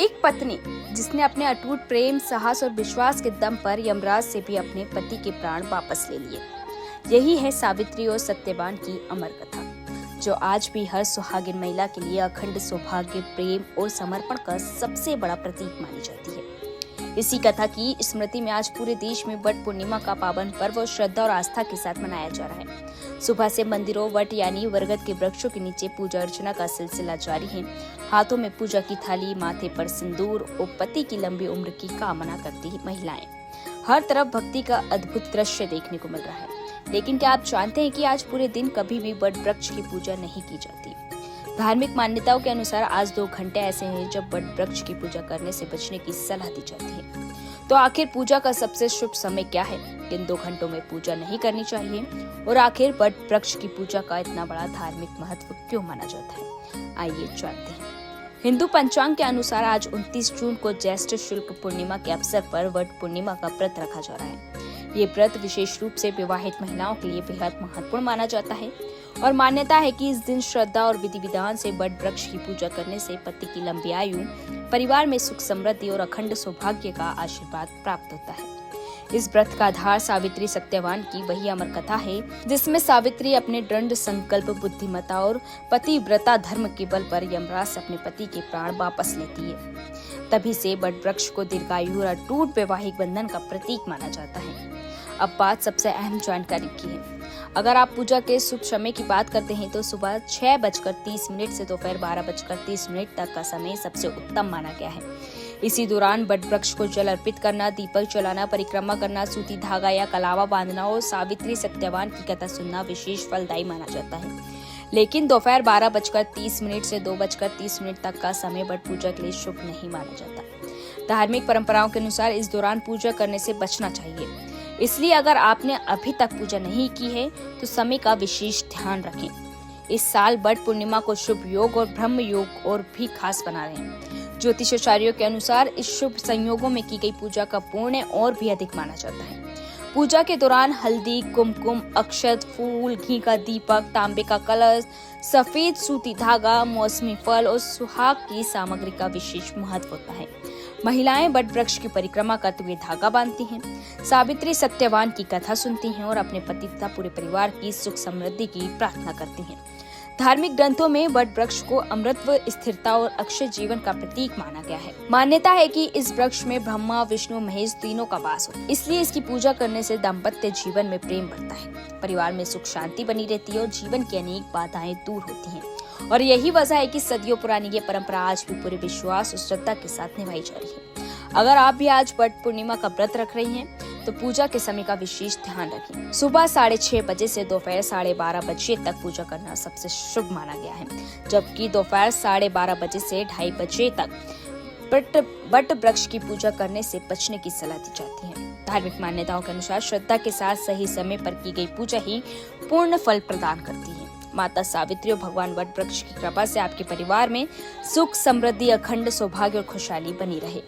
एक पत्नी जिसने अपने अटूट प्रेम, साहस और विश्वास के दम पर यमराज से भी अपने पति के प्राण वापस ले लिए। यही है सावित्री और सत्यवान की अमर कथा, जो आज भी हर सुहागिन महिला के लिए अखंड सौभाग्य, प्रेम और समर्पण का सबसे बड़ा प्रतीक मानी जाती है। इसी कथा की स्मृति में आज पूरे देश में वट पूर्णिमा का पावन पर्व श्रद्धा और आस्था के साथ मनाया जा रहा है। सुबह से मंदिरों, वट यानी बरगद के वृक्षों के नीचे पूजा अर्चना का सिलसिला जारी है। हाथों में पूजा की थाली, माथे पर सिंदूर और पति की लंबी उम्र की कामना करती महिलाएं। हर तरफ भक्ति का अद्भुत दृश्य देखने को मिल रहा है। लेकिन क्या आप जानते हैं कि आज पूरे दिन कभी भी वट वृक्ष की पूजा नहीं की जाती? धार्मिक मान्यताओं के अनुसार आज 2 घंटे ऐसे हैं जब वट वृक्ष की पूजा करने से बचने की सलाह दी जाती है। तो आखिर पूजा का सबसे शुभ समय क्या है? इन 2 घंटों में पूजा नहीं करनी चाहिए और आखिर वट वृक्ष की पूजा का इतना बड़ा धार्मिक महत्व क्यों माना जाता है? आइए जानते हैं। हिंदू पंचांग के अनुसार आज 29 जून को ज्येष्ठ शुक्ल पूर्णिमा के अवसर पर वट पूर्णिमा का व्रत रखा जा रहा है। ये व्रत विशेष रूप से विवाहित महिलाओं के लिए बेहद महत्वपूर्ण माना जाता है और मान्यता है कि इस दिन श्रद्धा और विधि विधान से वट वृक्ष की पूजा करने से पति की लंबी आयु, परिवार में सुख समृद्धि और अखंड सौभाग्य का आशीर्वाद प्राप्त होता है। इस व्रत का आधार सावित्री सत्यवान की वही अमर कथा है, जिसमें सावित्री अपने दृढ़ संकल्प, बुद्धिमत्ता और पतिव्रता धर्म के बल पर यमराज से अपने पति के प्राण वापस लेती है। तभी से वट वृक्ष को दीर्घायु और अटूट वैवाहिक बंधन का प्रतीक माना जाता है। अब बात सबसे अहम जानकारी की है। अगर आप पूजा के शुभ समय की बात करते हैं तो सुबह 6:30 से दोपहर 12:30 तक का समय सबसे उत्तम माना गया है। इसी दौरान वट वृक्ष को जल अर्पित करना, दीपक जलाना, परिक्रमा करना, सूती धागा या कलावा बांधना और सावित्री सत्यवान की कथा सुनना विशेष फलदायी माना जाता है। लेकिन दोपहर 12:30 से 2:30 तक का समय वट पूजा के लिए शुभ नहीं माना जाता। धार्मिक परंपराओं के अनुसार इस दौरान पूजा करने से बचना चाहिए। इसलिए अगर आपने अभी तक पूजा नहीं की है तो समय का विशेष ध्यान रखें। इस साल वट पूर्णिमा को शुभ योग और ब्रह्म योग और भी खास बना रहे हैं। ज्योतिषाचार्यों के अनुसार इस शुभ संयोगों में की गई पूजा का पुण्य और भी अधिक माना जाता है। पूजा के दौरान हल्दी, कुमकुम, अक्षत, फूल, घी का दीपक, तांबे का कलश, सफेद सूती धागा, मौसमी फल और सुहाग की सामग्री का विशेष महत्व होता है। महिलाएं वट वृक्ष की परिक्रमा करते हुए धागा बांधती हैं, सावित्री सत्यवान की कथा सुनती हैं और अपने पति तथा पूरे परिवार की सुख समृद्धि की प्रार्थना करती हैं। धार्मिक ग्रंथों में वट वृक्ष को अमृतत्व, स्थिरता और अक्षय जीवन का प्रतीक माना गया है। मान्यता है कि इस वृक्ष में ब्रह्मा, विष्णु, महेश तीनों का वास होता है। इसलिए इसकी पूजा करने से दाम्पत्य जीवन में प्रेम बढ़ता है, परिवार में सुख शांति बनी रहती है और जीवन की अनेक बाधाएं दूर होती हैं। और यही वजह है कि सदियों पुरानी ये परंपरा आज भी पूरे विश्वास और श्रद्धा के साथ निभाई जा रही है। अगर आप भी आज वट पूर्णिमा का व्रत रख रही हैं, तो पूजा के समय का विशेष ध्यान रखें। सुबह 6:30 बजे से दोपहर 12:30 बजे तक पूजा करना सबसे शुभ माना गया है, जबकि दोपहर 12:30 बजे से 2:30 बजे तक वट वृक्ष की पूजा करने से बचने की सलाह दी जाती है। धार्मिक मान्यताओं के अनुसार श्रद्धा के साथ सही समय पर की गई पूजा ही पूर्ण फल प्रदान करती है। माता सावित्री और भगवान वट वृक्ष की कृपा से आपके परिवार में सुख, समृद्धि, अखंड सौभाग्य और खुशहाली बनी रहे।